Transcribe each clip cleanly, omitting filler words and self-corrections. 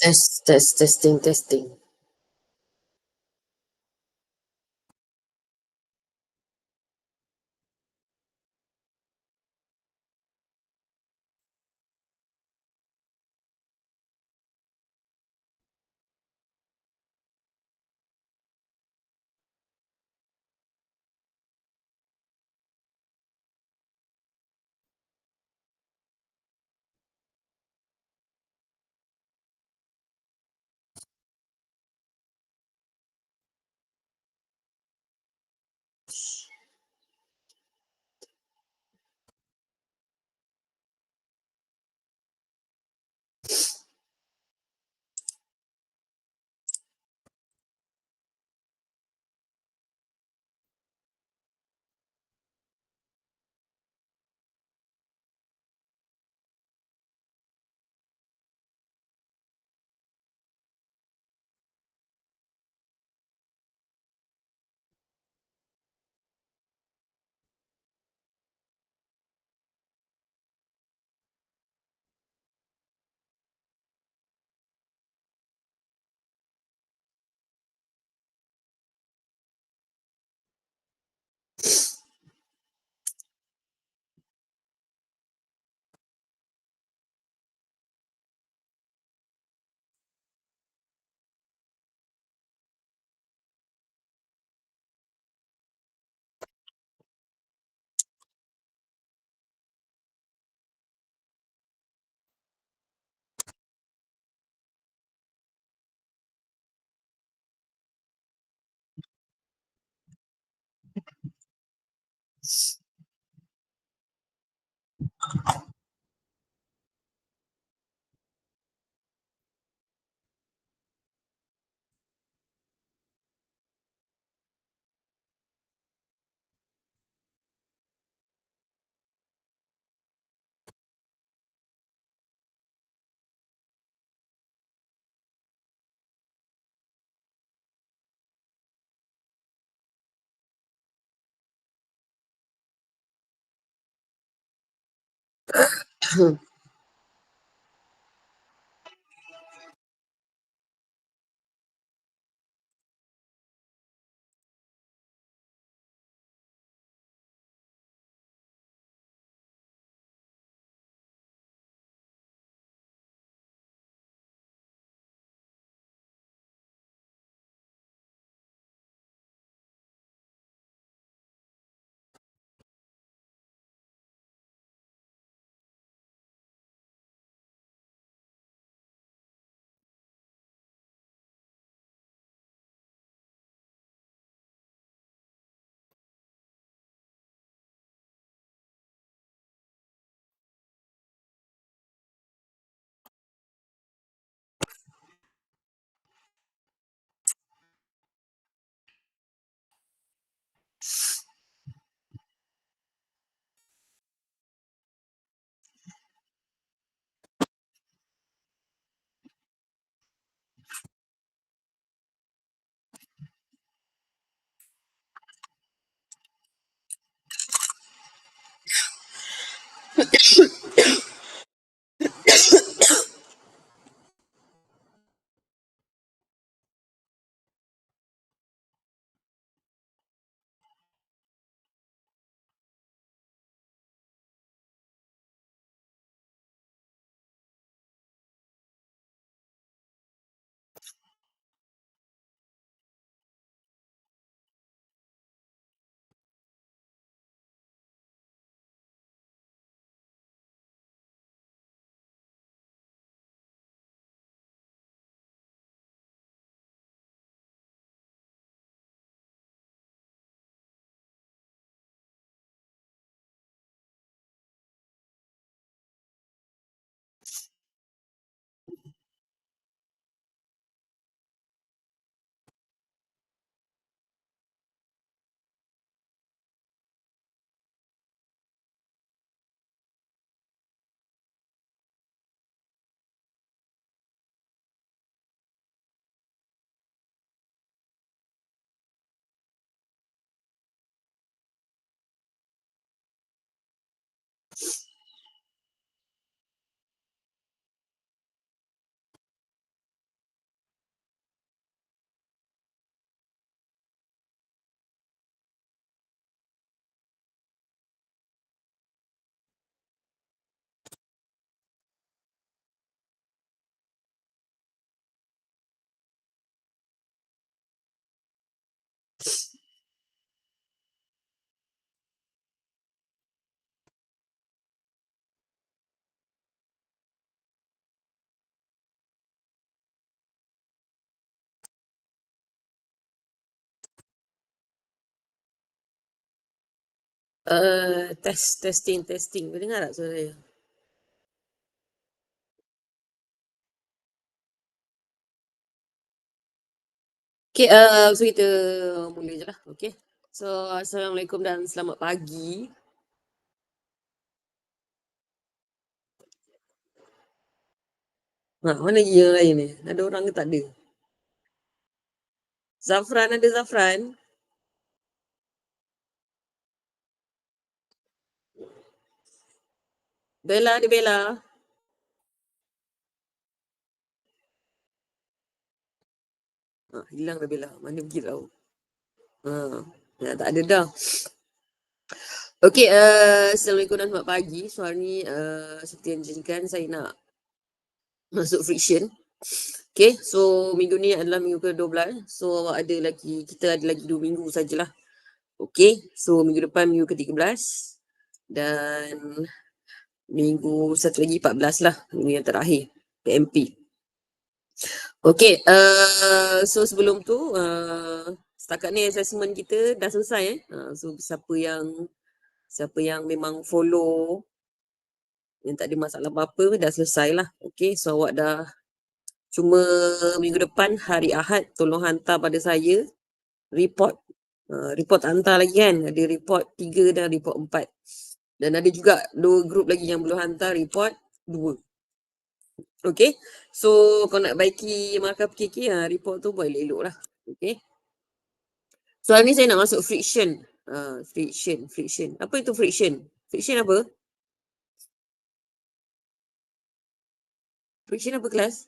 Testing, testing. Testing. Boleh dengar tak suara saya? Okay, so kita mula je lah. Okay. So, Assalamualaikum dan selamat pagi. Mana yang lain ni? Ada orang ke tak ada? Zafran ada Zafran? Bella ada Bella? Hilang dah Bella. Mana pergi tahu? Tak ada dah. Okay, Assalamualaikum dan selamat pagi. So, hari ni seperti yang dijanjikan saya nak masuk friction. Okay, so minggu ni adalah minggu ke-12. So, kita ada lagi 2 minggu sajalah. Okay, so minggu depan minggu ke-13 dan minggu satu lagi 14 lah, minggu yang terakhir, PMP. Okay, so sebelum tu, setakat ni assessment kita dah selesai. So siapa yang memang follow, yang tak ada masalah apa-apa, dah selesai lah. Okay, so awak dah, cuma minggu depan hari Ahad, tolong hantar pada saya report. Report hantar lagi kan, ada report 3 dan report 4. Dan ada juga 2 group lagi yang belum hantar report 2. Okay, so kau nak baiki markah PKK, report tu buat elok-elok lah. Okay, so hari ni saya nak masuk friction. Friction. Apa itu friction? Friction apa? Friction apa kelas?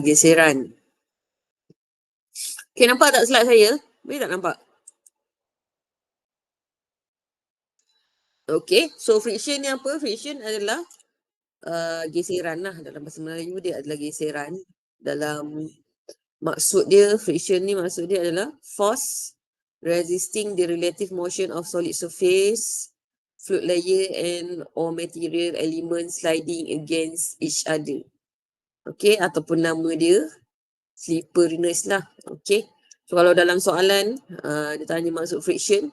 Geseran. Okay, nampak tak slide saya? Boleh tak nampak? Okay, so friction ni apa? Friction adalah geseran lah. Dalam bahasa Melayu dia adalah geseran. Dalam maksud dia, friction ni maksud dia adalah force resisting the relative motion of solid surface, fluid layer and or material element sliding against each other. Okay, ataupun nama dia slipperiness lah. Okay, so kalau dalam soalan dia tanya maksud friction.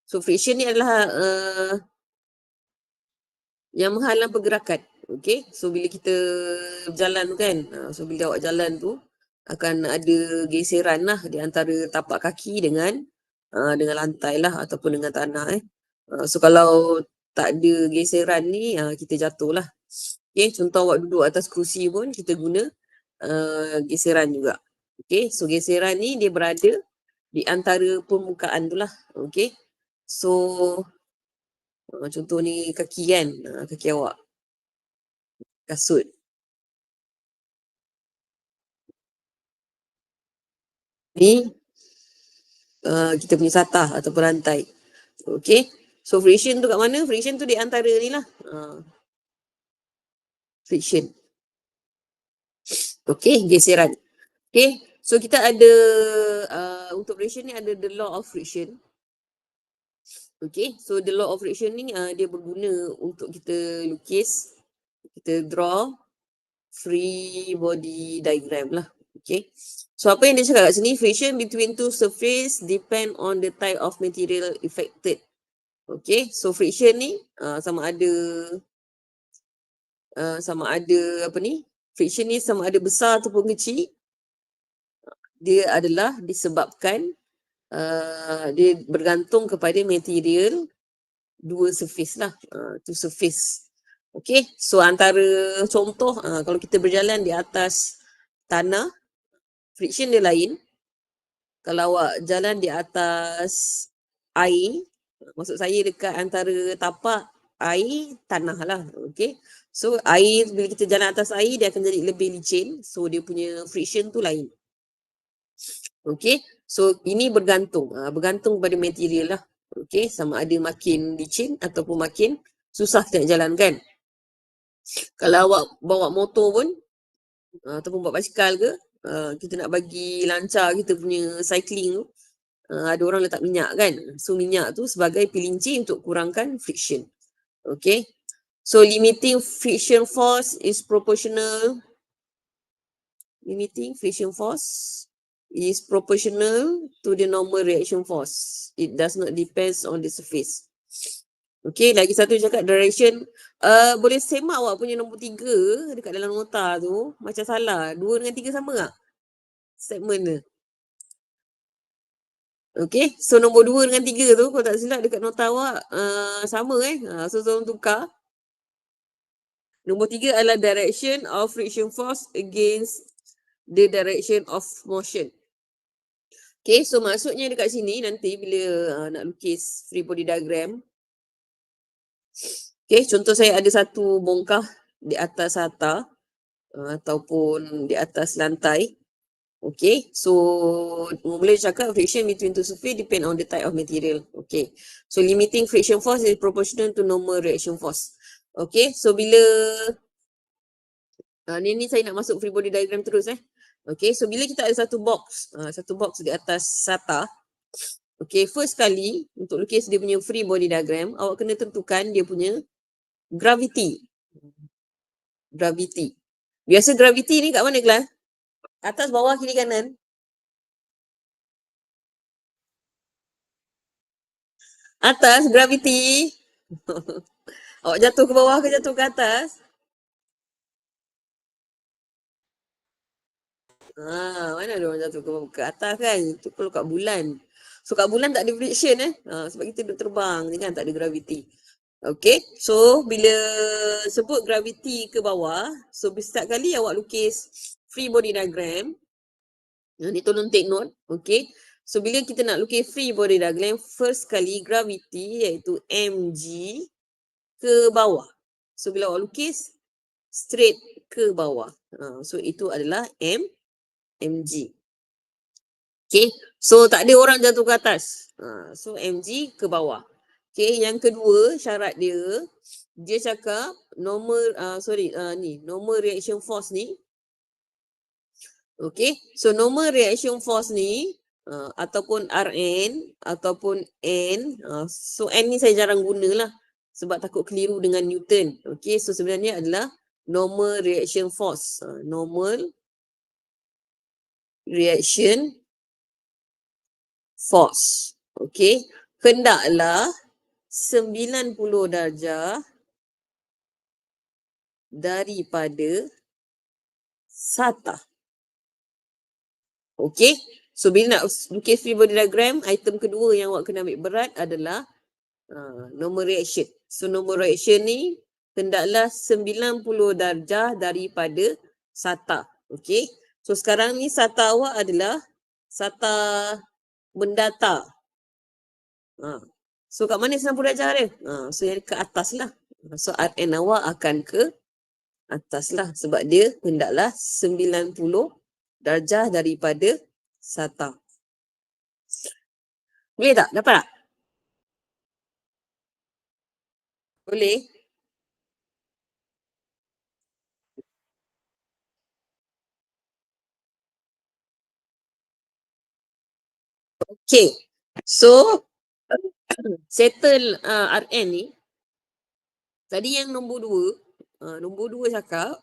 So friction ni adalah yang menghalang pergerakan. Okay, so bila kita berjalan tu kan, so bila awak jalan tu akan ada geseran lah di antara tapak kaki dengan lantai lah ataupun dengan tanah. So kalau tak ada geseran ni, kita jatuh lah. Okay, contoh awak duduk atas kerusi pun kita guna geseran juga. Okay, so geseran ni dia berada di antara permukaan tu lah. Okay, so contoh ni kaki kan, kaki awak, kasut. Ni kita punya satah ataupun rantai. Okay, so friction tu kat mana? Friction tu di antara ni lah. Friction. Okay, geseran. Okay, so kita ada untuk friction ni ada the law of friction. Okay, so the law of friction ni dia berguna untuk kita lukis, kita draw free body diagram lah. Okay, so apa yang dia cakap kat sini, friction between two surface depend on the type of material affected. Okay, so friction ni sama ada apa ni, friction ni sama ada besar ataupun kecil, dia adalah disebabkan dia bergantung kepada material dua surface lah, two surface. Okay, so antara contoh, kalau kita berjalan di atas tanah, friction dia lain. Kalau awak jalan di atas air, maksud saya dekat antara tapak air, tanah lah. Okay, so air, bila kita jalan atas air, dia akan jadi lebih licin. So dia punya friction tu lain. Okay, so ini bergantung kepada material lah. Okay, sama ada makin licin ataupun makin susah nak jalan kan. Kalau awak bawa motor pun ataupun bawa basikal ke, kita nak bagi lancar kita punya cycling tu, ada orang letak minyak kan. So minyak tu sebagai pelincir untuk kurangkan friction. Okay, so limiting friction force is proportional limiting friction force is proportional to the normal reaction force. It does not depends on the surface. Okay, lagi satu cakap direction. Boleh semak awak punya nombor 3 dekat dalam nota tu. Macam salah. 2 dengan 3 sama tak? Statement dia. Okay, so nombor 2 dengan 3 tu kalau tak silap dekat nota awak sama so tolong tukar. Nombor 3 adalah direction of friction force against the direction of motion. Okay, so maksudnya dekat sini nanti bila nak lukis free body diagram. Okay, contoh saya ada satu bongkah di atas rata ataupun di atas lantai. Okay, so boleh cakap friction between two surface depend on the type of material. Okay, so limiting friction force is proportional to normal reaction force. Okay, so bila ni saya nak masuk free body diagram terus Okay, so bila kita ada satu box di atas rata. Okay, first kali untuk lukis dia punya free body diagram, awak kena tentukan dia punya gravity. Gravity. Biasa gravity ni kat mana kelas? Atas, bawah, kiri, kanan? Atas, gravity. Awak jatuh ke bawah ke jatuh ke atas? Mana ada orang jatuh ke atas kan? Itu kalau kat bulan. So kat bulan tak ada friction sebab kita duduk terbang ni kan, tak ada gravity. Okay, so bila sebut gravity ke bawah, so setiap kali awak lukis free body diagram, ni tolong take note, okay. So bila kita nak lukis free body diagram, first kali gravity iaitu mg ke bawah. So bila awak lukis straight ke bawah, so itu adalah mg. Okay, so tak ada orang jatuh ke atas, so mg ke bawah. Okay, yang kedua syarat dia cakap normal normal reaction force ni. Okay, so normal reaction force ni ataupun Rn ataupun N, so N ni saya jarang guna lah sebab takut keliru dengan Newton. Okay, so sebenarnya adalah normal reaction force. Normal reaction force. Okay, hendaklah 90 darjah daripada SATA. Okay, so bila nak lukis free body diagram, item kedua yang awak kena ambil berat adalah normal reaction. So normal reaction ni hendaklah 90 darjah daripada SATA. Okay, so sekarang ni SATA awak adalah SATA mendatar. So kat mana 90 darjah dia? So yang ke atas lah. So Rn awak akan ke atas lah sebab dia hendaklah 90 darjah daripada SATA. Boleh tak? Dapat tak? Boleh. Okay. So settle Rn ni. Tadi yang nombor 2. Nombor 2 cakap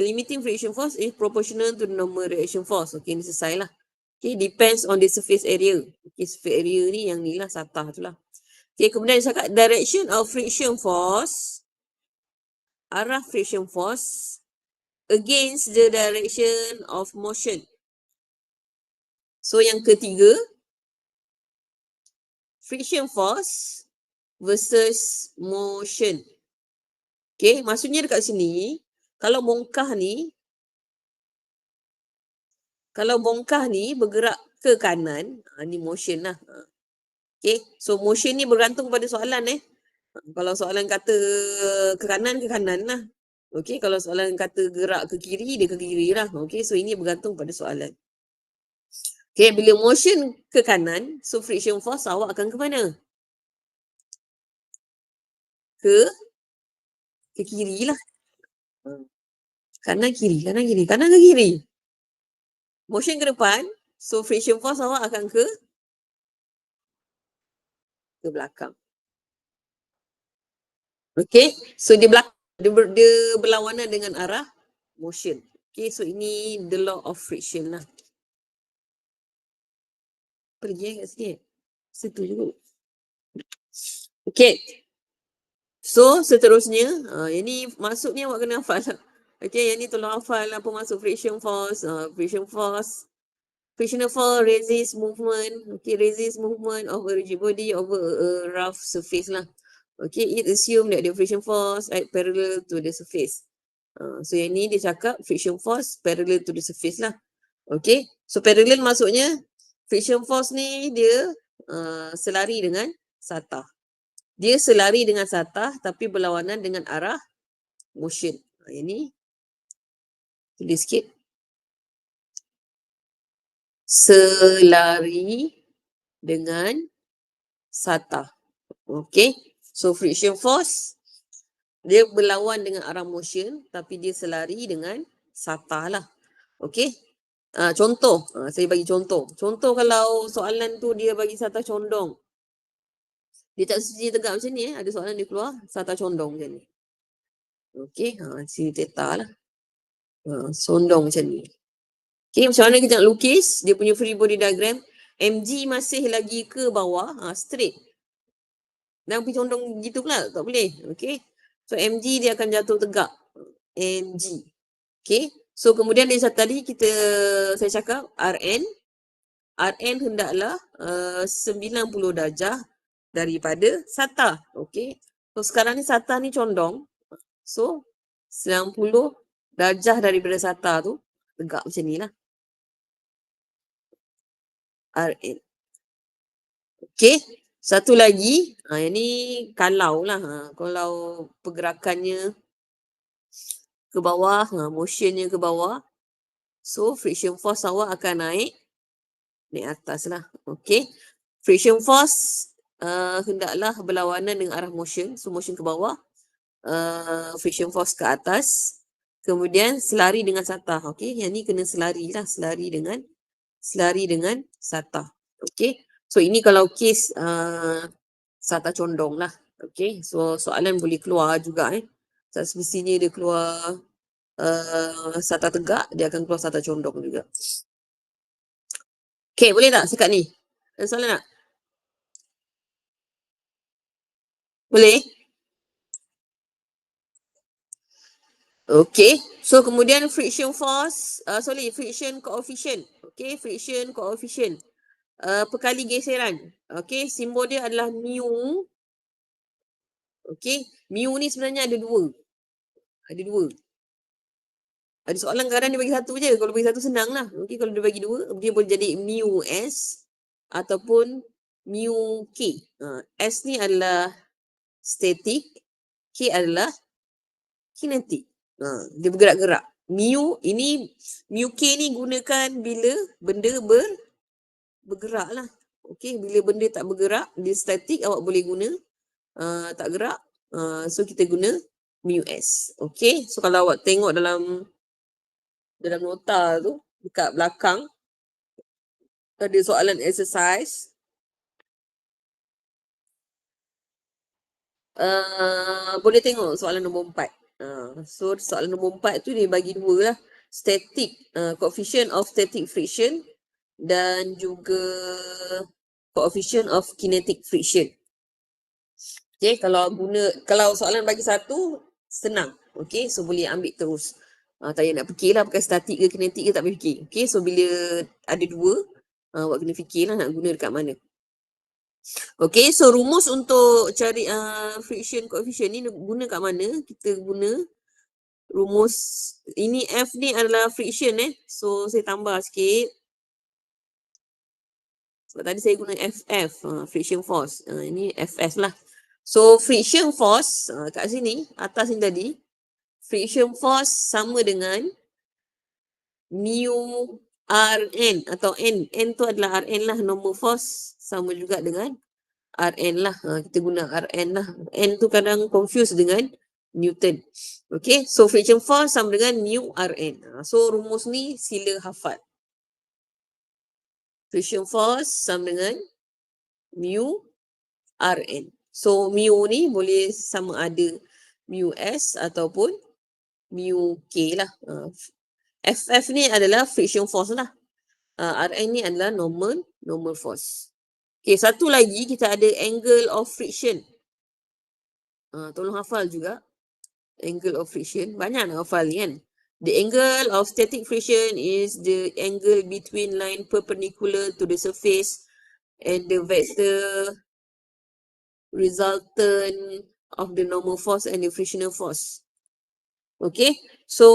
limiting friction force is proportional to the normal reaction force. Okay, ni selesai lah. Okay, depends on the surface area. Okay, surface area ni yang ni lah SATA tu lah. Okay, kemudian dia cakap direction of friction force, arah friction force against the direction of motion. So yang ketiga, friction force versus motion. Okay, maksudnya dekat sini, kalau bongkah ni bergerak ke kanan, ni motion lah. Okay, so motion ni bergantung pada soalan Kalau soalan kata ke kanan lah. Okay, kalau soalan kata gerak ke kiri, dia ke kiri lah. Okay, so ini bergantung pada soalan. Okay, bila motion ke kanan, so friction force awak akan ke mana? Ke kiri lah. Kanan kiri. Kanan ke kiri? Motion ke depan, so friction force awak akan ke belakang. Okay, so dia berlawanan dengan arah motion. Okay, so ini the law of friction lah. Pergi kat sini. Situ juga. Okay. So, seterusnya, yang ni masuk ni awak kena hafal. Okay, yang ni tolong hafal apa masuk friction force. Friction force. Frictional force resist movement. Okay, resist movement of a rigid body over a rough surface lah. Okay, it assume that the friction force act parallel to the surface. So yang ni dia cakap friction force parallel to the surface lah. Okay, so parallel maksudnya friction force ni dia selari dengan satah. Dia selari dengan satah tapi berlawanan dengan arah motion. Yang ni tulis sikit. Selari dengan satah. Okay. So friction force dia berlawan dengan arah motion tapi dia selari dengan satah lah. Okay. Contoh. Saya bagi contoh. Contoh kalau soalan tu dia bagi satah condong. Dia tak segi tegak macam ni. Ada soalan dia keluar satah condong macam ni. Okay. Sini theta lah. Condong macam ni. Okay. Macam mana kita nak lukis dia punya free body diagram. MG masih lagi ke bawah. Straight. Dan pergi condong gitu pula. Tak boleh. Okay. So MG dia akan jatuh tegak. MG. Okay. So kemudian dari tadi saya cakap RN. RN hendaklah 90 darjah daripada satah. Okay. So sekarang ni satah ni condong. So 90 darjah daripada satah tu tegak macam ni lah. RN. Okay. Satu lagi. Yang ni kalau lah. Kalau pergerakannya ke bawah. Motionnya ke bawah. So friction force awak akan naik atas lah. Okay. Friction force hendaklah berlawanan dengan arah motion. So motion ke bawah. Friction force ke atas. Kemudian selari dengan satah. Okay. Yang ni kena selari lah. Selari dengan satah. Okay. So ini kalau kes satah condong lah. Okay. So soalan boleh keluar juga. Semestinya dia keluar satah tegak. Dia akan keluar satah condong juga. Okay, boleh tak sekat ni? Ada soalan tak? Boleh? Okay, so kemudian friction force, friction coefficient. Okay, friction coefficient. Perkali geseran. Okay, simbol dia adalah mu. Okay, mu ni sebenarnya ada dua. Ada soalan kadang dia bagi satu je. Kalau bagi satu senang lah. Okay, kalau dia bagi dua, dia boleh jadi mu S ataupun mu K. S ni adalah static, K adalah kinetik. Dia bergerak-gerak. Mu K ni gunakan bila benda bergerak lah. Okay, bila benda tak bergerak, dia statik, awak boleh guna tak gerak. So kita guna mu S. Okay, so kalau awak tengok dalam nota tu, dekat belakang, ada soalan exercise. Boleh tengok soalan nombor 4. So soalan nombor 4 tu dia bagi dua lah. Static, coefficient of static friction dan juga coefficient of kinetic friction. Okay, kalau soalan bagi satu, senang. Okay, so boleh ambil terus. Tak payah nak fikirlah pakai statik ke kinetik ke, tak payah fikir. Okay, so bila ada dua, awak kena fikirlah nak guna dekat mana. Okay, so rumus untuk cari friction coefficient ni guna kat mana? Kita guna rumus, ini F ni adalah friction So saya tambah sikit. Sebab tadi saya guna FF, friction force. Ini FF lah. So friction force kat sini, atas ni tadi, friction force sama dengan mu Rn atau N. N tu adalah Rn lah, normal force sama juga dengan Rn lah. Kita guna Rn lah. N tu kadang confuse dengan Newton. Okay, so friction force sama dengan mu Rn. So rumus ni sila hafal. Friction force sama dengan mu Rn. So mu ni boleh sama ada mu S ataupun mu K lah. FF ni adalah friction force lah. Rn ni adalah normal force. Okay, satu lagi kita ada angle of friction. Tolong hafal juga. Angle of friction. Banyak nak hafal ni kan. The angle of static friction is the angle between line perpendicular to the surface and the vector resultant of the normal force and the frictional force. Okay. So,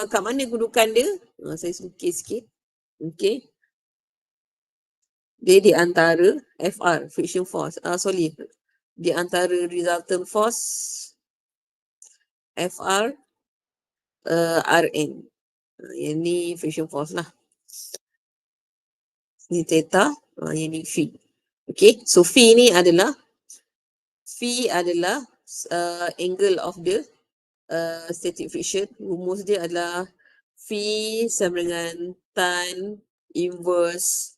kat mana kedudukan dia? Saya lukis sikit. Okay. Dia di antara FR, friction force. Di antara resultant force FR Rn. Yang ni friction force lah. Ni theta, yang ni phi. Okay, so phi ni adalah angle of the static friction. Rumus dia adalah phi sama dengan tan inverse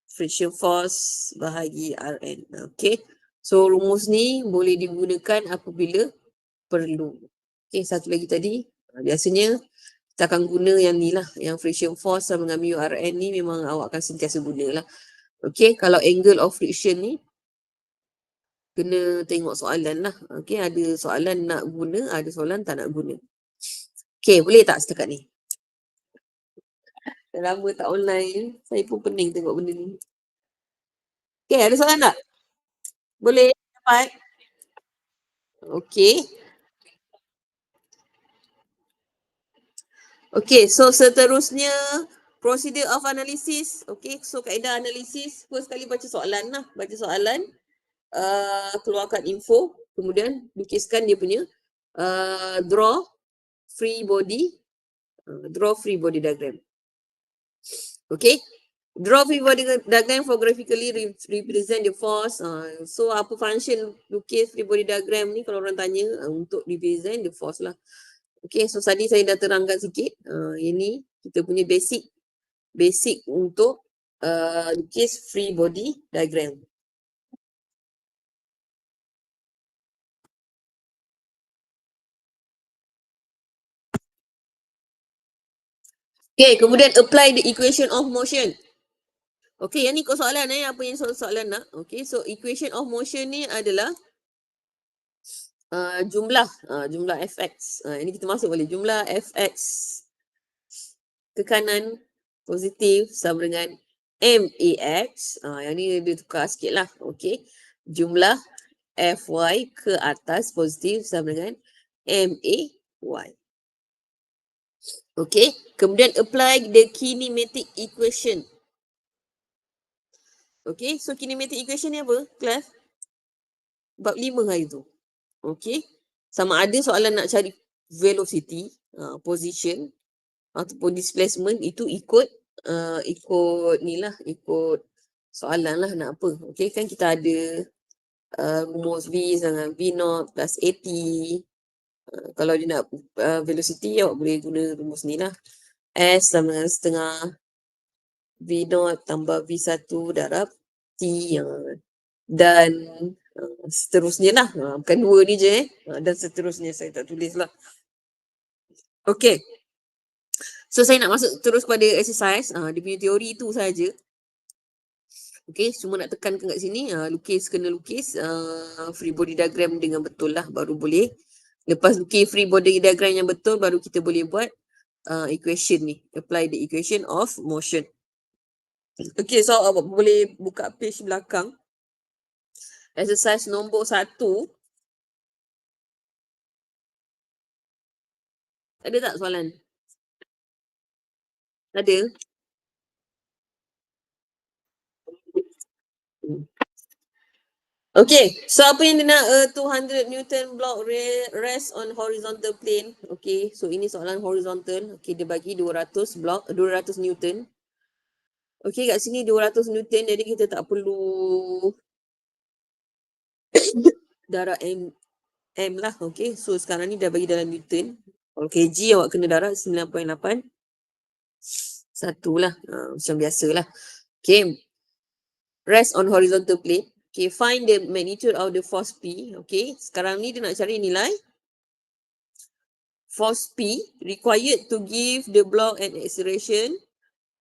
friction force bahagi Rn. Okay, so rumus ni boleh digunakan apabila perlu. Okay, satu lagi tadi, biasanya kita akan guna yang ni lah, yang friction force sama dengan mu Rn ni memang awak akan sentiasa guna lah. Okay, kalau angle of friction ni, kena tengok soalan lah. Okay, ada soalan nak guna, ada soalan tak nak guna. Okay, boleh tak setakat ni? Dah lama tak online, saya pun pening tengok benda ni. Okay, ada soalan tak? Boleh dapat? Okay. Okay, so seterusnya procedure of analysis. Okay, so kaedah analisis, first kali baca soalan lah. Baca soalan, keluarkan info, kemudian lukiskan dia punya draw free body diagram. Okay, draw free body diagram for graphically represent the force. So apa function lukis free body diagram ni kalau orang tanya, untuk represent the force lah. Okay, so tadi saya dah terangkan sikit. Ini kita punya basic untuk lukis free body diagram. Okay, kemudian apply the equation of motion. Okay, yang ni ikut soalan apa yang soalan nak. Okay, so equation of motion ni adalah jumlah fx. Ini kita masuk boleh. Jumlah fx tekanan positif sama dengan max. Yang ni dia tukar sikit lah. Okay, jumlah fy ke atas positif sama dengan may. Okay, kemudian apply the kinematic equation. Okay, so kinematic equation ni apa, kelas? Bab 5 hari tu. Okay, sama ada soalan nak cari velocity, position ataupun displacement, itu ikut ni lah, ikut soalan lah nak apa. Okay, kan kita ada rumus V dengan V0 plus AT. Kalau dia nak velocity, awak boleh guna rumus ni lah. S sama dengan setengah V0 tambah V1 darab T, dan seterusnya lah. Bukan 2 ni je dan seterusnya, saya tak tulis lah. Okay, so saya nak masuk terus pada exercise. Dia punya teori tu saja. Okay, cuma nak tekankan kat sini, kena lukis free body diagram dengan betul lah, baru boleh. Lepas lukis free body diagram yang betul, baru kita boleh buat equation ni, apply the equation of motion. Okay, so awak boleh buka page belakang. Exercise nombor 1. Ada tak soalan? Ada? Okay, so apa yang dia nak? 200 Newton block rest on horizontal plane. Okay, so ini soalan horizontal. Okay, dia bagi 200 Newton. Okay, kat sini 200 Newton, jadi kita tak perlu darab M lah. Okay, so sekarang ni dah bagi dalam Newton. Kalau kg awak kena darab 9.8. 1 lah, macam biasa lah. Okay, rest on horizontal plane. Okay, find the magnitude of the force P. Okay, sekarang ni dia nak cari nilai force P required to give the block an acceleration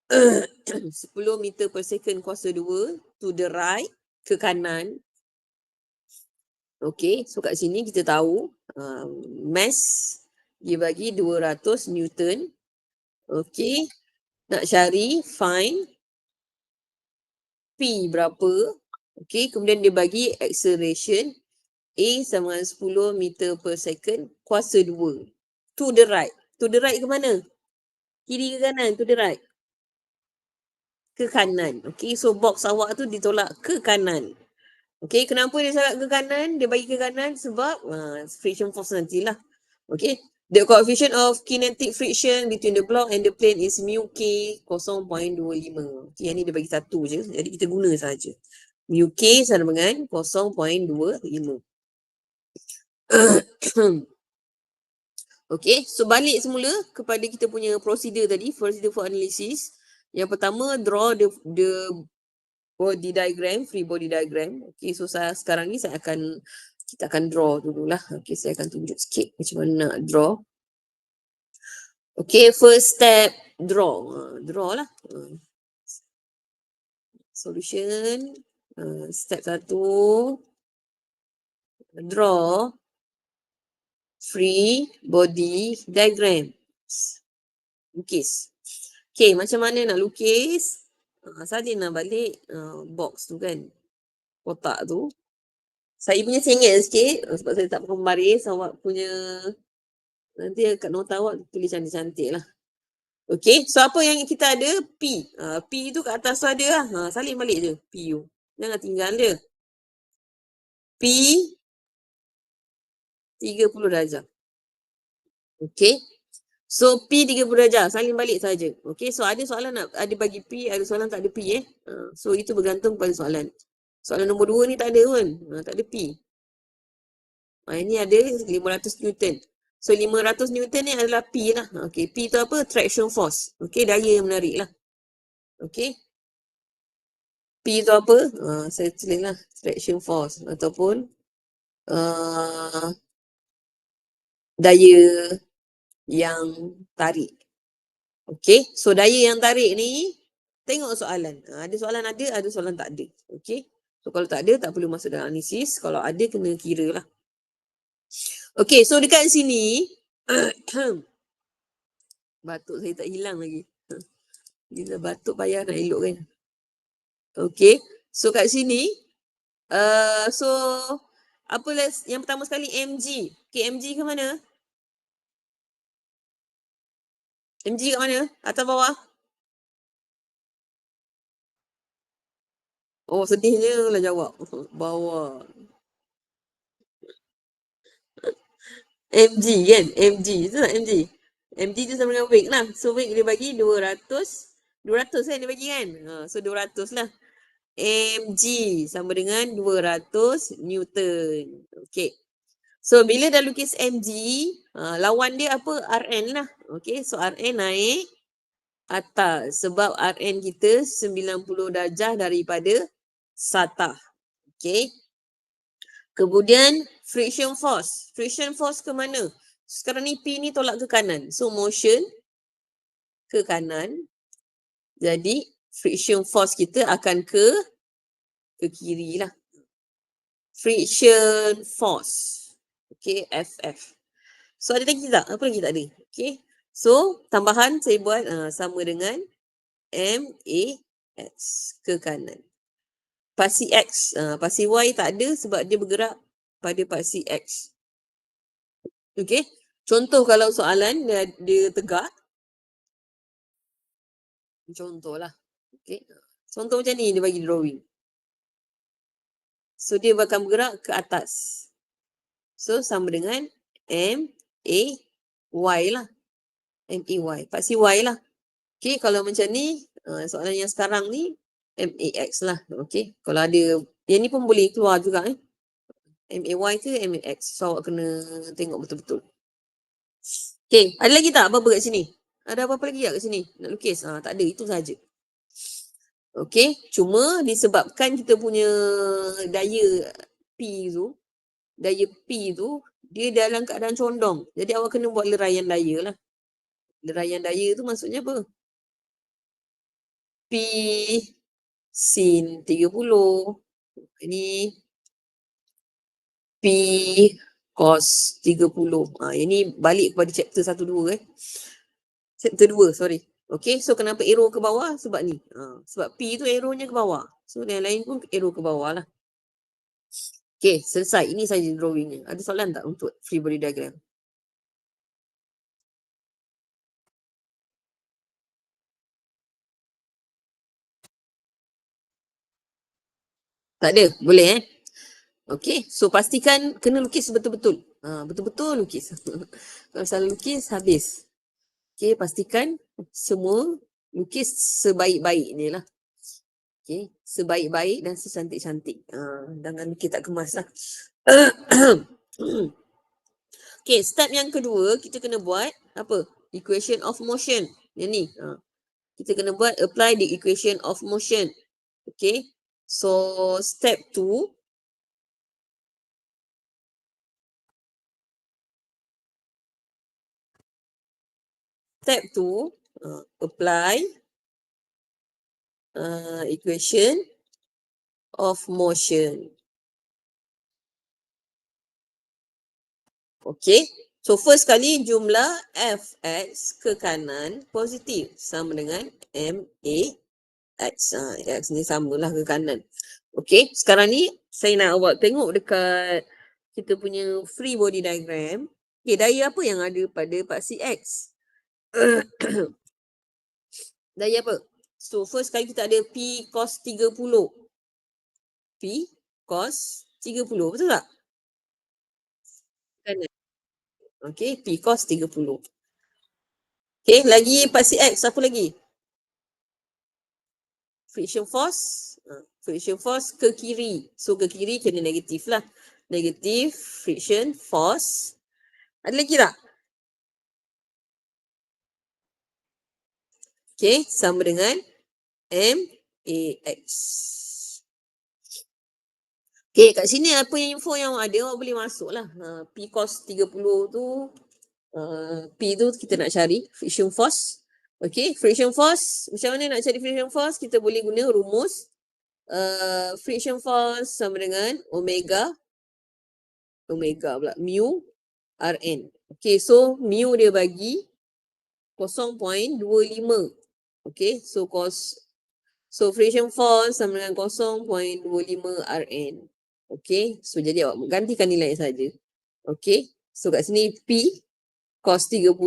10 meter per second kuasa 2 to the right, ke kanan. Okay, so kat sini kita tahu mass dia bagi 200 Newton. Okay, nak cari find P berapa. Okay, kemudian dia bagi acceleration A sama dengan 10 meter per second kuasa 2 to the right. To the right ke mana? Kiri ke kanan? To the right. Ke kanan. Okay, so box awak tu ditolak ke kanan. Okay, kenapa dia tolak ke kanan? Dia bagi ke kanan sebab friction force nantilah. Okay, the coefficient of kinetic friction between the block and the plane is mu k 0.25. Okay, yang ni dia bagi satu je. Jadi kita guna saja. Mu k sama dengan 0.25. Okay, so balik semula kepada kita punya procedure tadi, procedure for analysis. Yang pertama, draw the body diagram, free body diagram. Okay, so sekarang ni kita akan draw dululah. Okay, saya akan tunjuk sikit macam mana nak draw. Okay, first step, draw. Draw lah. Solution. Step 1. Draw free body diagram. Lukis. Okay, macam mana nak lukis? Salinlah balik box tu kan. Kotak tu. Saya punya sengit sikit sebab saya tak pernah membaris. Awak punya nanti kat nota awak tulis cantik-cantik lah. Okay, so apa yang kita ada? P. P tu kat atas tu ada lah. Salin balik je P tu. Jangan tinggal dia. P 30 darjah. Okay. So P 30 darjah. Salin balik saja. Okay, so ada soalan ada bagi P, ada soalan tak ada P So itu bergantung pada soalan. Soalan nombor 2 ni tak ada pun. Tak ada P. Ini ada 500 Newton. So 500 Newton ni adalah P lah. Okay, P tu apa? Traction force. Okay, daya yang menarik lah. Okay. P tu apa? Saya tulis lah. Traction force. Ataupun daya yang tarik. Okay. So daya yang tarik ni, tengok soalan. Ada soalan ada soalan tak ada. Okay. So kalau tak ada, tak perlu masuk dalam analisis. Kalau ada, kena kira lah. Okay, so dekat sini, batuk saya tak hilang lagi. Bila batuk payah nak elok kan. Okay, so kat sini, so apa yang pertama sekali mg. Okay, mg ke mana? Mg kat mana? Atas bawah? Oh, sedihnya lah jawab. Bawah. mg kan? mg. Itu tak mg? mg tu sama dengan weight lah. So weight dia bagi 200 kan dia bagi kan? So 200 lah. mg sama dengan 200 Newton. Okay. So bila dah lukis mg, lawan dia apa? Rn lah. Okay, so Rn naik atas. Sebab Rn kita 90 darjah daripada satah. Okay. Kemudian friction force. Friction force ke mana? Sekarang ni P ni tolak ke kanan. So motion ke kanan. Jadi friction force kita akan ke kiri lah. Friction force. Okay, FF. So ada lagi tak? Apa lagi tak ada? Okay. So tambahan saya buat sama dengan MAX ke kanan. Pasi X. Pasi Y tak ada sebab dia bergerak pada pasi X. Okay. Contoh kalau soalan dia tegak. Contoh lah. Okay. Contoh macam ni dia bagi drawing. So dia akan bergerak ke atas. So sama dengan MAY lah. MAY. Pasi Y lah. Okay. Kalau macam ni, soalan yang sekarang ni, MAX lah. Okay. Kalau ada, yang ni pun boleh keluar juga MAY ke MAX. So awak kena tengok betul-betul. Okay. Ada lagi tak apa-apa kat sini? Ada apa-apa lagi tak kat sini? Nak lukis? Tak ada. Itu saja. Okay. Cuma disebabkan kita punya daya P tu, daya P tu dia dalam keadaan condong. Jadi awak kena buat leraian daya lah. Leraian daya tu maksudnya apa? P sin 30. Ini P cos 30. Ini balik kepada chapter 1-2 Chapter 2, sorry. Okay, so kenapa arrow ke bawah? Sebab ni. Sebab P tu arrownya ke bawah. So yang lain pun arrow ke bawah lah. Okay, selesai. Ini saja drawingnya. Ada soalan tak untuk free body diagram? Tak ada? Boleh Okay, so pastikan kena lukis betul-betul. Betul-betul lukis. Kalau salah lukis, habis. Okay, pastikan semua lukis sebaik-baiknya lah. Okay, sebaik-baik dan secantik-cantik. Jangan lukis tak kemas lah. Okay, step yang kedua, kita kena buat apa? Equation of motion. Yang ni. Kita kena buat apply the equation of motion. Okay, so step 2. Step 2, apply equation of motion. Okay. So first kali jumlah fx ke kanan positif sama dengan MAX. X ni samalah ke kanan. Okay. Sekarang ni saya nak awak tengok dekat kita punya free body diagram. Okay, daya apa yang ada pada paksi X? Daya apa? So first kali kita ada P cos 30. P cos 30. Betul tak? Kanan. Okay, P cos 30. Okay, lagi paksi X. Apa lagi? Friction force. Friction force ke kiri. So, ke kiri kena negatif lah. Negatif friction force. Ada lagi tak? Okay, sama dengan MAX. Okay, kat sini apa yang info yang ada, awak boleh masuk lah. P cos 30 tu, P tu kita nak cari friction force. Okay, friction force. Macam mana nak cari friction force? Kita boleh guna rumus. Friction force sama dengan omega pula, mu Rn. Okay, so mu dia bagi 0.25. Okay, so friction force sama dengan 0.25 Rn. Okay, so jadi awak gantikan nilai saja. Okay, so kat sini P cos 30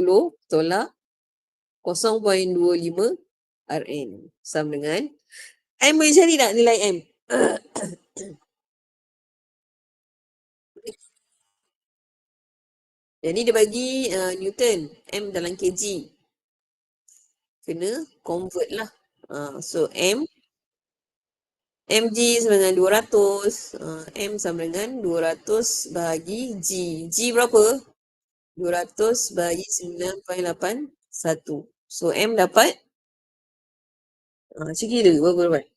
tolak 0.25 Rn sama dengan M. Boleh cari tak nilai M? Jadi dia bagi Newton, M dalam kg. Kena convert lah. So M mg sama dengan 200. M sama dengan 200 bahagi G. G berapa? 200 bahagi 9.81. So M dapat cik kira berapa dapat?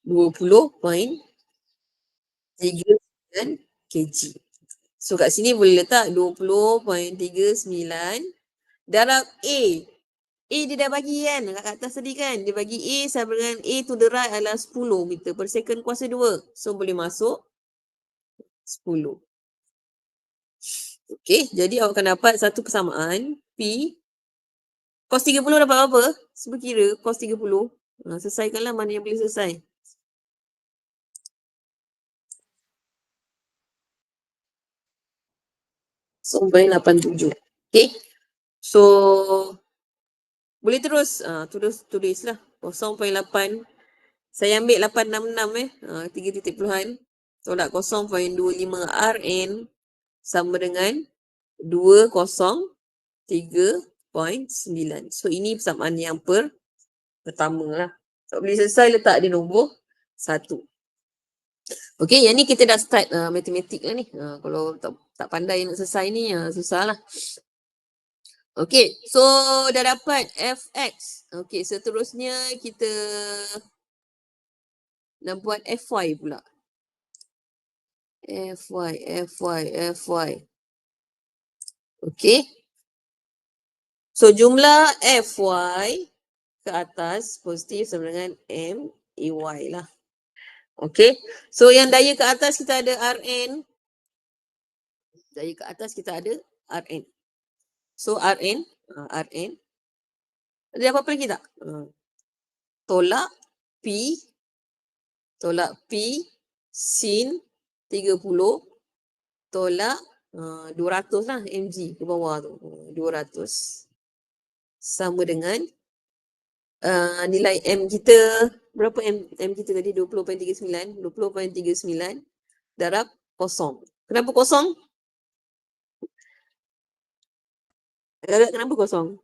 20.39 kg. So kat sini boleh letak 20.39 darab A. A dia dah bagi kan kat atas tadi kan. Dia bagi A sama dengan A to the right adalah 10 meter per second kuasa 2. So boleh masuk 10. Okay, jadi awak akan dapat satu persamaan P cos 30 dapat apa? Cuba kira cos 30. Selesaikanlah mana yang boleh selesai. So, 87. Okay. So, boleh terus. Tulislah. 0.8. Saya ambil 866 3 titik puluhan. Tolak 0.25 Rn sama dengan 203.9. So, ini persamaan yang pertama lah. So, boleh selesai letak di nombor 1. Okay, yang ni kita dah start matematik lah ni. Kalau tak pandai nak selesai ni, susah lah. Okay, so dah dapat fx. Okay, seterusnya kita Nak buat FY pula. FY. Okay. So, jumlah FY ke atas positif sama dengan MAY lah. Okay. So, yang daya ke atas kita ada RN. Daya ke atas kita ada RN. So, RN. Ada apa-apa lagi tak? Tolak P sin 30 tolak 200 lah mg ke bawah tu. 200 sama dengan nilai M kita. Berapa M kita tadi? 20.39. 20.39 darab kosong. Kenapa kosong? Kenapa kosong?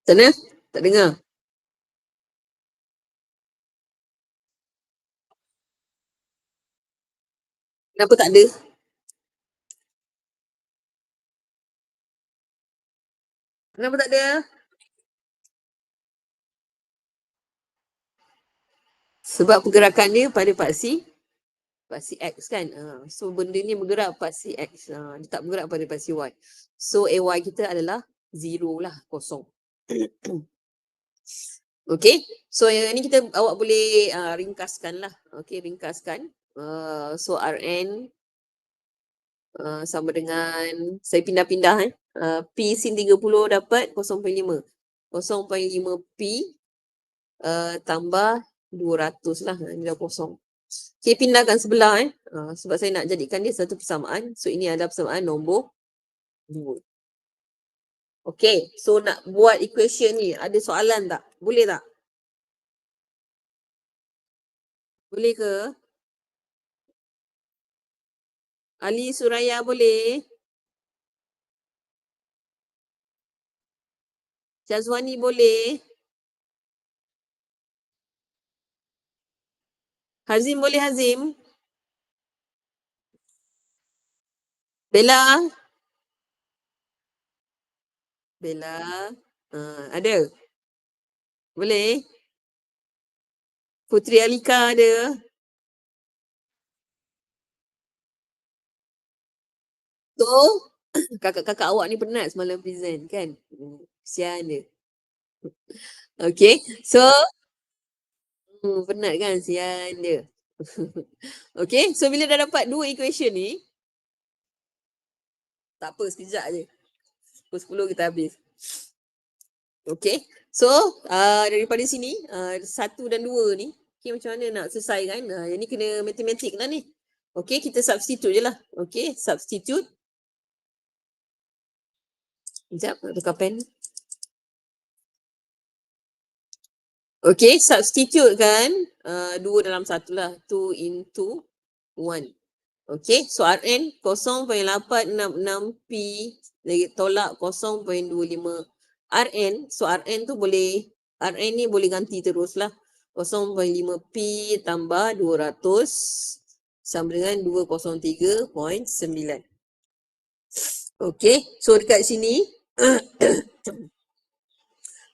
Sana? Tak dengar? Kenapa tak ada? Kenapa tak ada? Sebab pergerakan dia pada paksi X kan. So benda ni bergerak paksi X. Dia tak bergerak pada paksi Y. So AY kita adalah 0 lah, kosong. Okay. So yang ni awak boleh ringkaskan lah. Okay, ringkaskan. So RN sama dengan, saya pindah-pindah P sin 30 dapat 0.5. 0.5 P tambah 200 lah. Ini dah kosong. Okay, pindahkan sebelah sebab saya nak jadikan dia satu persamaan. So, ini adalah persamaan nombor 2. Okay, so nak buat equation ni, ada soalan tak? Boleh tak? Boleh ke? Ali Suraya boleh? Syazwani boleh? Hazim boleh Hazim? Bella? Bella? Ada? Boleh? Putri Alika ada? So, kakak-kakak awak ni penat semalam present kan? Kesian dia. Okay, so penat kan, sian dia. Okay, so bila dah dapat dua equation ni, tak apa, sekejap je. Pukul 10 kita habis. Okay, so daripada sini, 1 dan 2 ni, okay, macam mana nak selesaikan? Yang ni kena matematik lah ni. Okay, kita substitute je lah. Okay, substitute. Sekejap, nak tukar pen. Okay, substitute kan 2 dalam 1 lah. 2 into 1. Okay, so Rn 0.866P tolak 0.25. Rn, so Rn tu boleh, Rn ni boleh ganti terus lah. 0.5P tambah 200 sama dengan 203.9. Okay, so dekat sini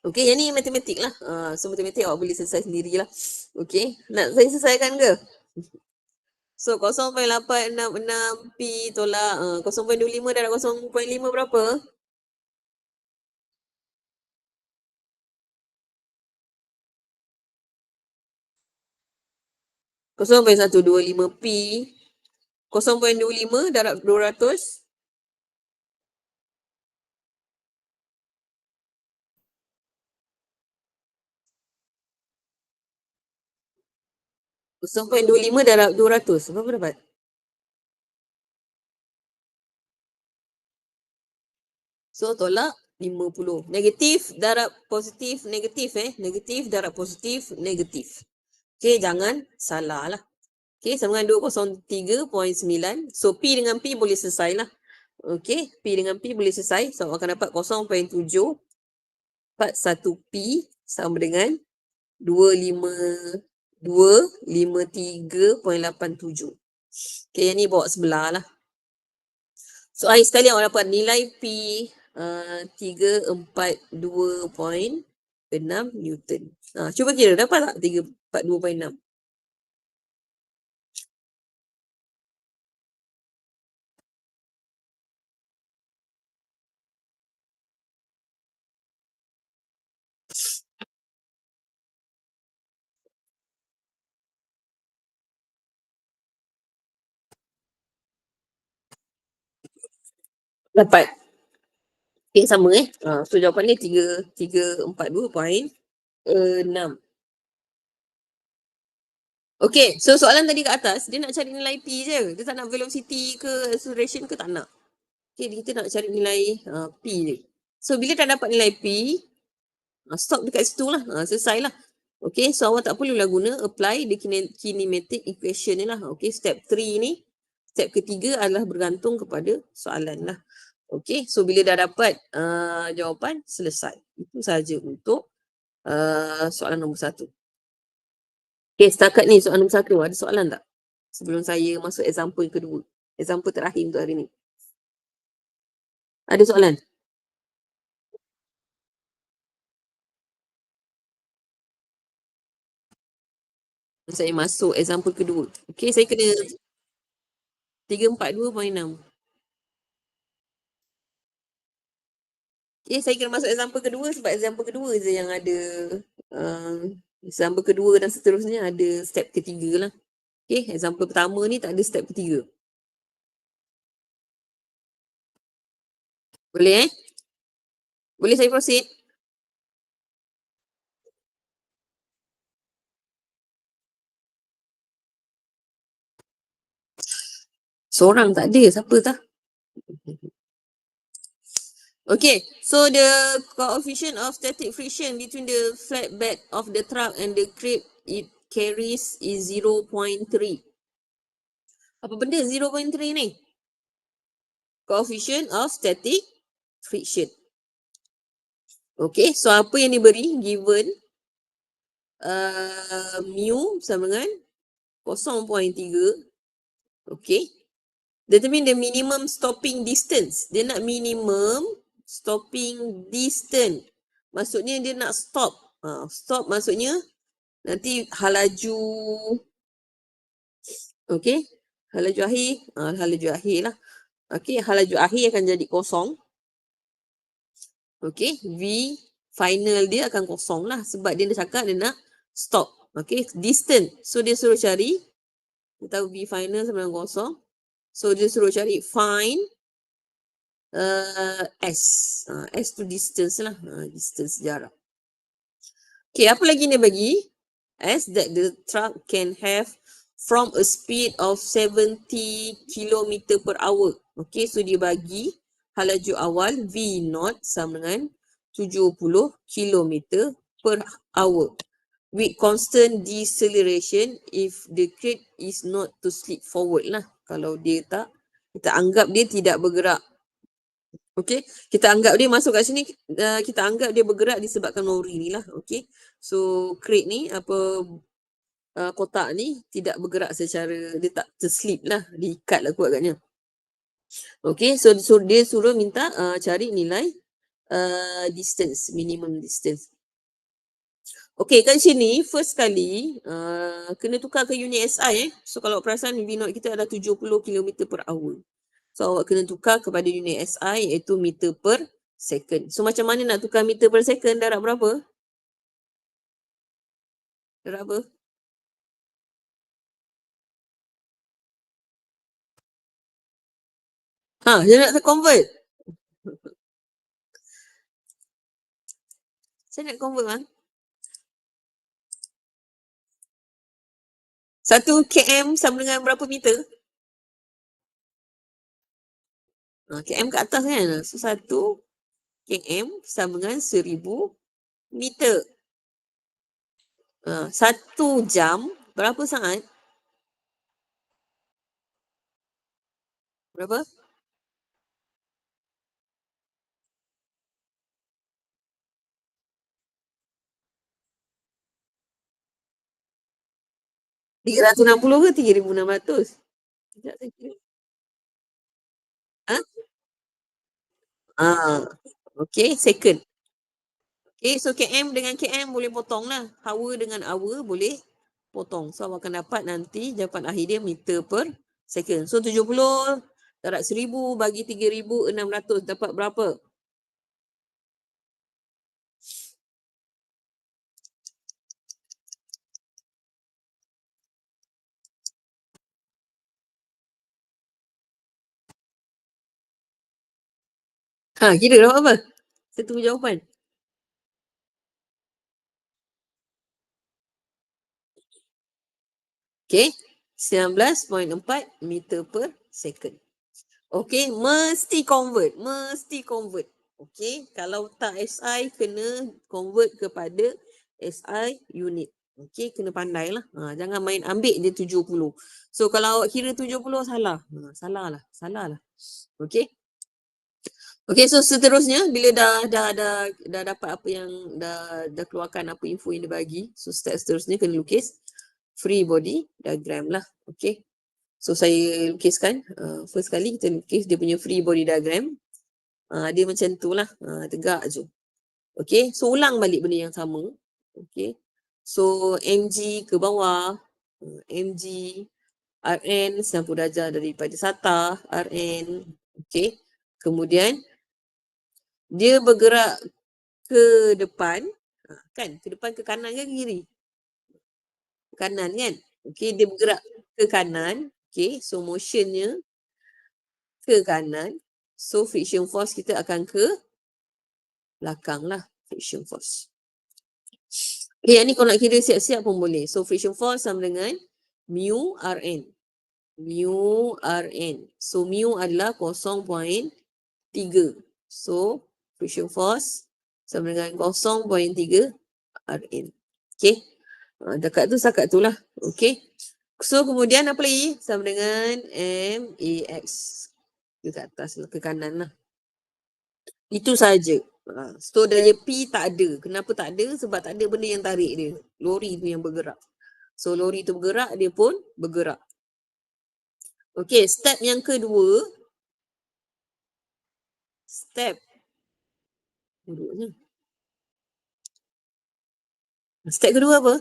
okay, yang ni matematik lah. So matematik awak boleh selesai sendirilah. Okay, nak saya selesaikan ke? So 0.866P tolak 0.25 darab 0.5 berapa? Kosong 0.125 P 0.25 darab 200 0.25 darab 200 berapa dapat? So tolak 50. Negatif darab positif, negatif negatif darab positif, negatif. Okay, jangan salah lah. Okay, sama dengan 203.9. So P dengan P boleh selesai lah. Okay, P dengan P boleh selesai. So akan dapat 0.741P sama dengan 253.87. Okay, yang ni bawa sebelah lah. So akhir sekali awak dapat nilai P 342.6 Newton. Cuba kira dapat tak 342.6? Dapat. Okay, sama so jawapan dia 342.6. Okay, so soalan tadi kat atas, dia nak cari nilai P je. Dia tak nak velocity ke acceleration ke tak nak. Okay, kita nak cari nilai P je. So, bila dah dapat nilai P, stop dekat situ lah. Selesai lah. Okay, so awak tak perlulah guna apply the kinematic equation ni lah. Okay, step 3 ni, step ketiga adalah bergantung kepada soalan lah. Okay, so bila dah dapat jawapan, selesai. Itu sahaja untuk soalan nombor 1. Okay, setakat ni soalan nombor 1. Ada soalan tak? Sebelum saya masuk example kedua. Example terakhir untuk hari ni. Ada soalan? Saya masuk example kedua. Okay, saya kena 342.6. Okay, saya kena masuk example kedua sebab example kedua je yang ada example kedua dan seterusnya ada step ketiga lah. Okay, example pertama ni tak ada step ketiga. Boleh Boleh saya proceed? Seorang tak ada, siapa tak? Okay, so the coefficient of static friction between the flat bed of the truck and the crate it carries is 0.3. Apa benda 0.3 ni? Coefficient of static friction. Okay, so apa yang diberi? Given mu sama dengan 0.3. Okay. Determine the minimum stopping distance. Dia nak minimum stopping distance. Maksudnya dia nak stop. Stop maksudnya nanti halaju. Okay. Halaju akhir. Halaju akhir lah. Okay. Halaju akhir akan jadi kosong. Okay. V final dia akan kosong lah. Sebab dia cakap dia nak stop. Okay. Distance. So dia suruh cari. Kita tahu V final sama dengan kosong. So dia suruh cari find S. S tu distance lah. Distance jarak. Okay, apa lagi dia bagi? S that the truck can have from a speed of 70 km per hour. Okay, so dia bagi halaju awal V0 sama dengan 70 km per hour. With constant deceleration if the crate is not to slip forward lah. Kalau dia tak, kita anggap dia tidak bergerak. Okay, kita anggap dia masuk kat sini, kita anggap dia bergerak disebabkan lori ni lah. Okay, so crate ni, kotak ni tidak bergerak secara, dia tak terslip lah, diikat lah kuat katnya. Okay, so dia suruh minta cari nilai distance, minimum distance. Okay, kat sini first kali kena tukar ke unit SI. So kalau perasan V0 kita ada 70 km per hour. So awak kena tukar kepada unit SI iaitu meter per second. So macam mana nak tukar meter per second, darab berapa? Darab apa? Dia nak convert. Saya nak convert bang. 1 km sama dengan berapa meter? Km kat atas kan? So 1 km sama dengan 1000 meter. 1 jam berapa saat? Berapa? 360 ke 3600? Sekejap saya kira. Okay, second. Okay, so km dengan km boleh potong lah. Hour dengan hour boleh potong. So, awak akan dapat nanti jawapan akhir dia meter per second. So, 70 darab 1000 bagi 3600 dapat berapa? Kira dapat apa? Saya tunggu jawapan. Okay, 19.4 meter per second. Okay, mesti convert. Okay, kalau tak SI kena convert kepada SI unit. Okay, kena pandai lah. Jangan main ambil je 70. So, kalau awak kira 70 salah. Salah lah. Okay. Okay, so seterusnya bila dah dapat apa yang dah keluarkan apa info yang dia bagi. So, step seterusnya kena lukis free body diagram lah. Okay. So, saya lukiskan. First kali kita lukis dia punya free body diagram. Dia macam tu lah. Tegak je. Okay. So, ulang balik benda yang sama. Okay. So, MG ke bawah. MG. RN 90 darjah daripada SATA. RN. Okay. Kemudian, dia bergerak ke depan. Kan? Ke depan, ke kanan ke kiri? Kanan kan? Okay. Dia bergerak ke kanan. Okay. So, motionnya ke kanan. So, friction force kita akan ke belakang lah. Friction force. Okay, yang ni kalau nak kira siap-siap pun boleh. So, friction force sama dengan mu Rn. Mu Rn. So, mu adalah 0.3. So, friction force sama dengan 0.3 Rn. Okay. Dekat tu, sakat tu lah. Okay. So, kemudian apa lagi? Sama dengan MAX. Ke atas lah, ke kanan lah. Itu saja. So, daya P tak ada. Kenapa tak ada? Sebab tak ada benda yang tarik dia. Lori tu yang bergerak. So, lori tu bergerak, dia pun bergerak. Okay, step yang kedua. Step. Step kedua apa?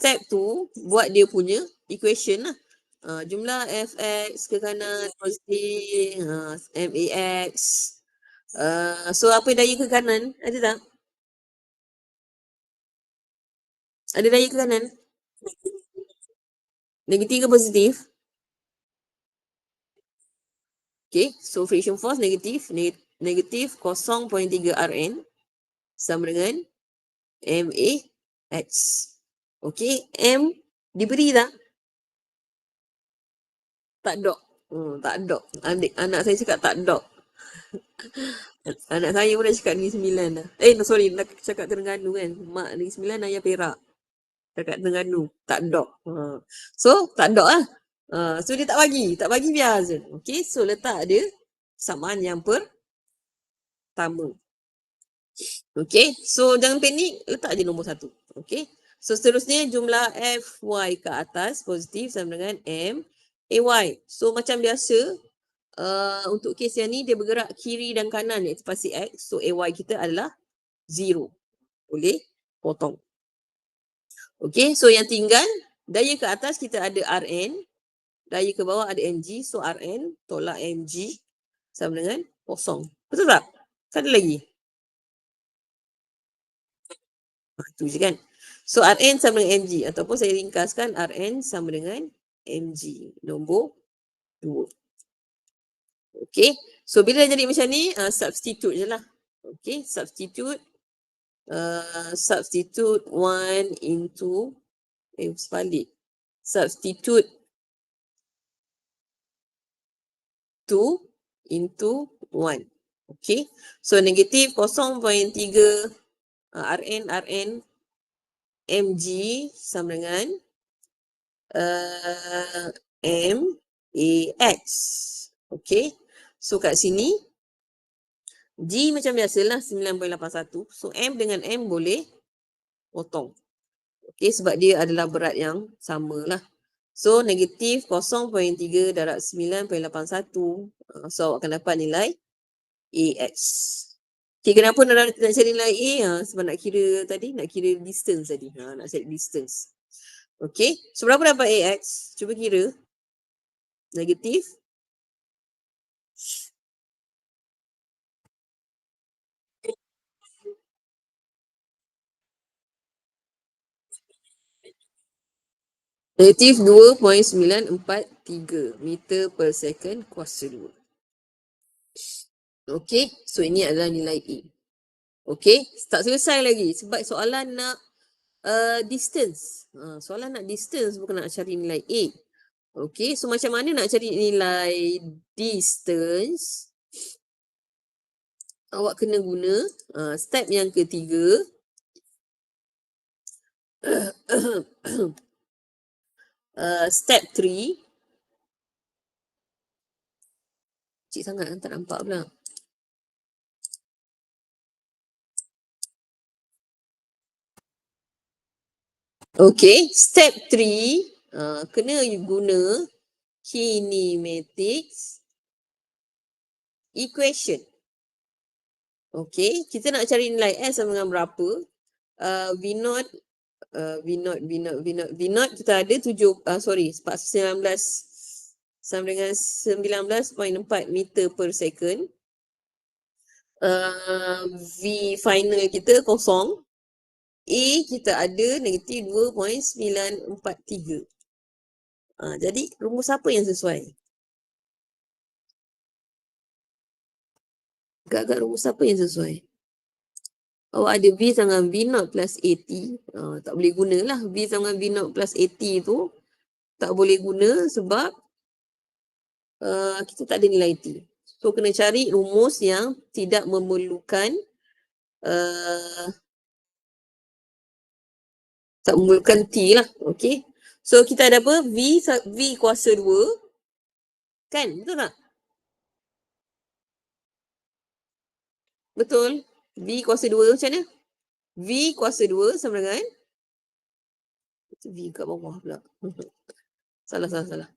Step tu, buat dia punya equation lah. Jumlah Fx ke kanan, positif, MAX. So, apa daya ke kanan? Ada tak? Ada daya ke kanan? Negatif ke positif? Okay, so friction force negatif 0.3 Rn sama dengan MAX. Okay, M diberi tak? Tak dok. Tak dok. Anak saya cakap tak dok. Anak saya pun dah cakap Negeri Sembilan dah. Sorry, nak cakap Terengganu kan. Mak Negeri Sembilan, ayah Perak. Cakap Terengganu. Tak dok. So, tak dok lah. So, dia tak bagi biar je. Okay, so letak dia samaan yang pertama. Okay, so jangan panik, letak je nombor 1. Okay, so seterusnya jumlah Fy ke atas positif sama dengan M AY. So macam biasa, untuk kes yang ni dia bergerak kiri dan kanan iaitu pasti X. So AY kita adalah 0. Boleh potong. Okay, so yang tinggal daya ke atas kita ada Rn. Daya ke bawah ada Mg. So Rn tolak Mg sama dengan kosong. Betul tak? Ada lagi? Itu je kan. So Rn sama dengan Mg ataupun saya ringkaskan Rn sama dengan Mg. Nombor 2. Okay. So bila jadi macam ni, substitute je lah. Okay. Substitute 1 into sebalik. Substitute 2 into 1. Okay. So negatif 0.3 Rn Mg sama dengan MAX. Okay. So kat sini G macam biasalah 9.81. So M dengan M boleh potong. Okay, sebab dia adalah berat yang sama lah. So, negatif 0.3 darab 9.81. So, awak akan dapat nilai AX. Okay, kenapa nak cari nilai A? Sebab nak kira tadi, nak kira distance tadi. Nak cari distance. Okay, so berapa dapat AX? Cuba kira. Negatif. Negatif 2.943 meter per second kuasa 2. Okay, so ini adalah nilai A. Okay, tak selesai lagi sebab soalan nak distance. Soalan nak distance bukan nak cari nilai A. Okay, so macam mana nak cari nilai distance? Awak kena guna step yang ketiga. Step 3. Cik sangat kan, tak nampak pula. Okay, step 3 kena guna kinematics equation. Okay, kita nak cari nilai S sama dengan berapa? V0 kita ada 19 sama dengan 19.4 meter per second. V final kita kosong. A kita ada negatif 2.943. Jadi rumus apa yang sesuai? Agak-agak rumus apa yang sesuai? Awak ada V sama V0 plus AT. Tak boleh gunalah V sama V0 plus AT tu. Tak boleh guna sebab kita tak ada nilai T. So kena cari rumus yang tidak memerlukan T lah. Okay. So kita ada apa? V kuasa 2. Kan? Betul tak? Betul. V kuasa 2 macam mana? V kuasa 2 sama dengan V kat bawah pula. Salah.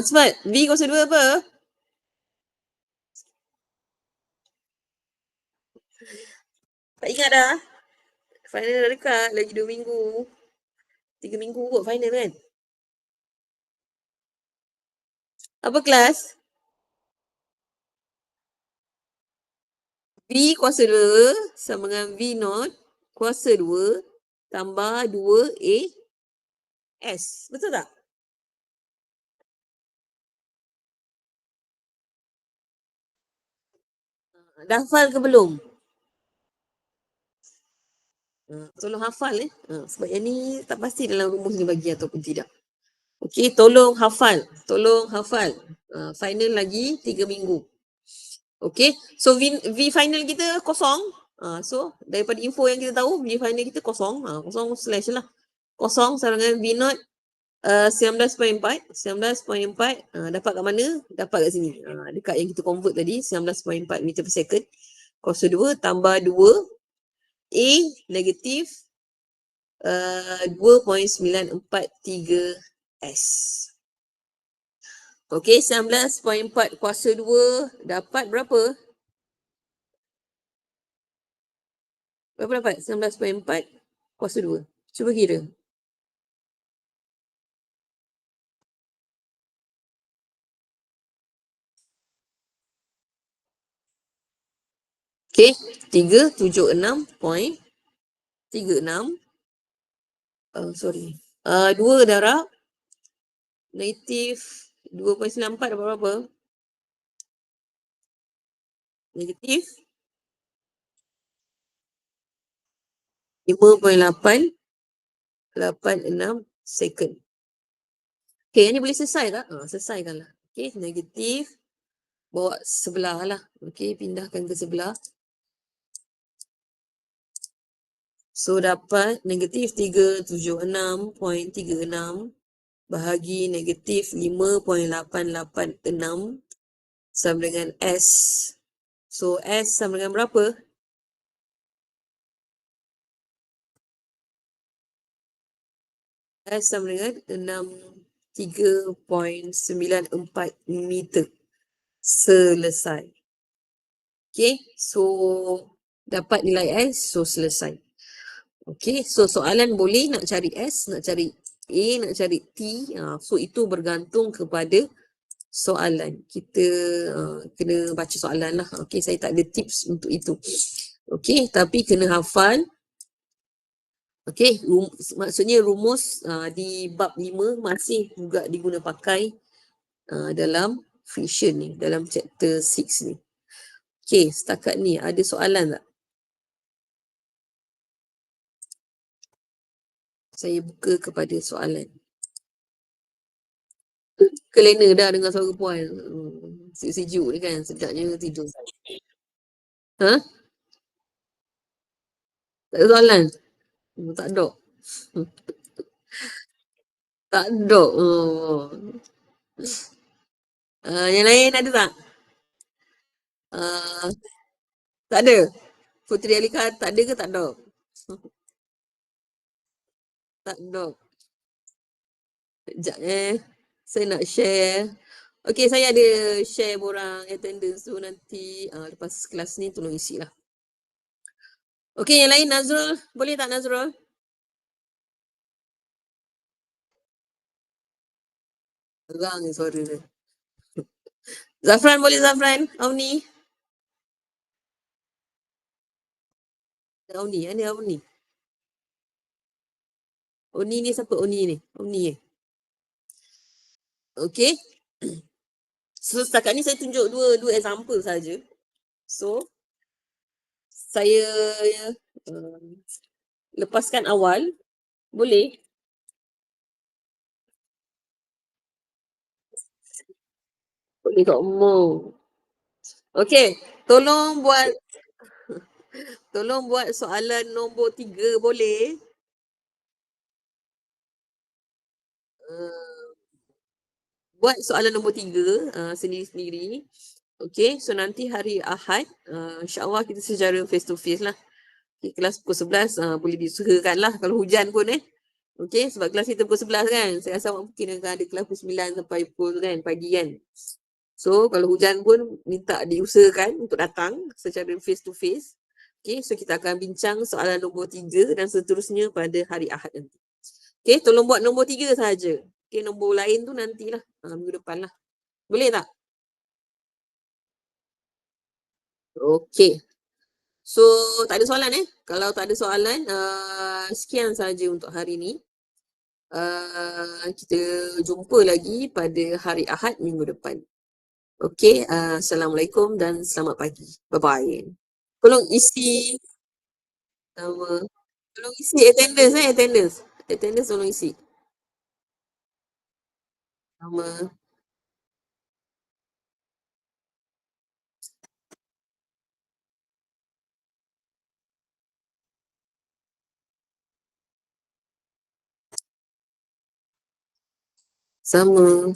Cepat. V kuasa 2 apa? Tak ingat dah. Final dah dekat. Lagi 2 minggu. 3 minggu kot final kan? Apa kelas? V kuasa 2 sama dengan V0 kuasa 2 tambah 2A S. Betul tak? Dah hafal ke belum? Tolong hafal sebab yang ni tak pasti dalam rumus ni bagi ataupun tidak. Okey, tolong hafal. Final lagi 3 minggu. Okey, so V final kita kosong. So daripada info yang kita tahu, V final kita kosong. Kosong slash lah. Kosong sama dengan V0 19.4. Dapat kat mana? Dapat kat sini. Dekat yang kita convert tadi, 19.4 meter per second. Kuasa 2 tambah 2 A negatif 2.943 S. Okey, 19.4 kuasa 2 dapat berapa? Berapa dapat? 19.4 kuasa 2. Cuba kira. Okey, 376.36. 2 darab negatif 2.94 dapat berapa? Negatif 5.886 second. Okey, yang ni boleh selesai tak? Selesaikanlah. Okey, negatif bawa sebelah lah. Okey, pindahkan ke sebelah. So dapat negatif 376.36 bahagi negatif 5.886 sama dengan S. So S sama dengan berapa? S sama dengan 3.94 meter. Selesai. Okay, so dapat nilai S, so selesai. Okay, so soalan boleh nak cari S, nak cari A, nak cari T. So itu bergantung kepada soalan. Kita kena baca soalan lah. Okay, saya tak ada tips untuk itu. Okay, tapi kena hafal. Okay, maksudnya rumus di bab 5 masih juga diguna pakai dalam fiction ni, dalam chapter 6 ni. Okay, setakat ni ada soalan tak? Saya buka kepada soalan. Kelena dah dengar suara puan. Sejuk ni kan, sedapnya tidur. Ha? Tak ada soalan? Tak ada. Tak ada. Yang lain ada tak? Uh, tak ada. Puteri Alika tak ada ke tak ada? Tak ada. Sekejap saya nak share. Okay, saya ada share borang attendance tu nanti lepas kelas ni tolong isi lah. Okay, yang lain Nazrul. Boleh tak Nazrul? Terang ni suara dia. Zafran boleh Zafran? Auni? Auni, ni Auni. Auni ni siapa Auni ni? Auni Okay. So setakat ni saya tunjuk dua example saja. So saya lepaskan awal. Boleh? Boleh tak mau? Okay, tolong buat soalan nombor 3 boleh? Buat soalan nombor 3 sendiri-sendiri. Okay, so nanti hari Ahad, insyaAllah kita secara face to face lah. Okay, kelas pukul 11 boleh diusahakan lah kalau hujan pun Okay, sebab kelas kita pukul 11 kan. Saya rasa mungkin akan ada kelas pukul 9 sampai pukul kan, pagi kan. So, kalau hujan pun minta diusahakan untuk datang secara face to face. Okay, so kita akan bincang soalan nombor 3 dan seterusnya pada hari Ahad nanti. Okay, tolong buat nombor 3 sahaja. Okay, nombor lain tu nantilah, minggu depan lah. Boleh tak? Okay. So, tak ada soalan Kalau tak ada soalan, sekian sahaja untuk hari ni. Kita jumpa lagi pada hari Ahad minggu depan. Okay, Assalamualaikum dan selamat pagi. Bye-bye. Tolong isi nama. Tolong isi attendance attendance. Attendance tolong isi. Nama. Sama.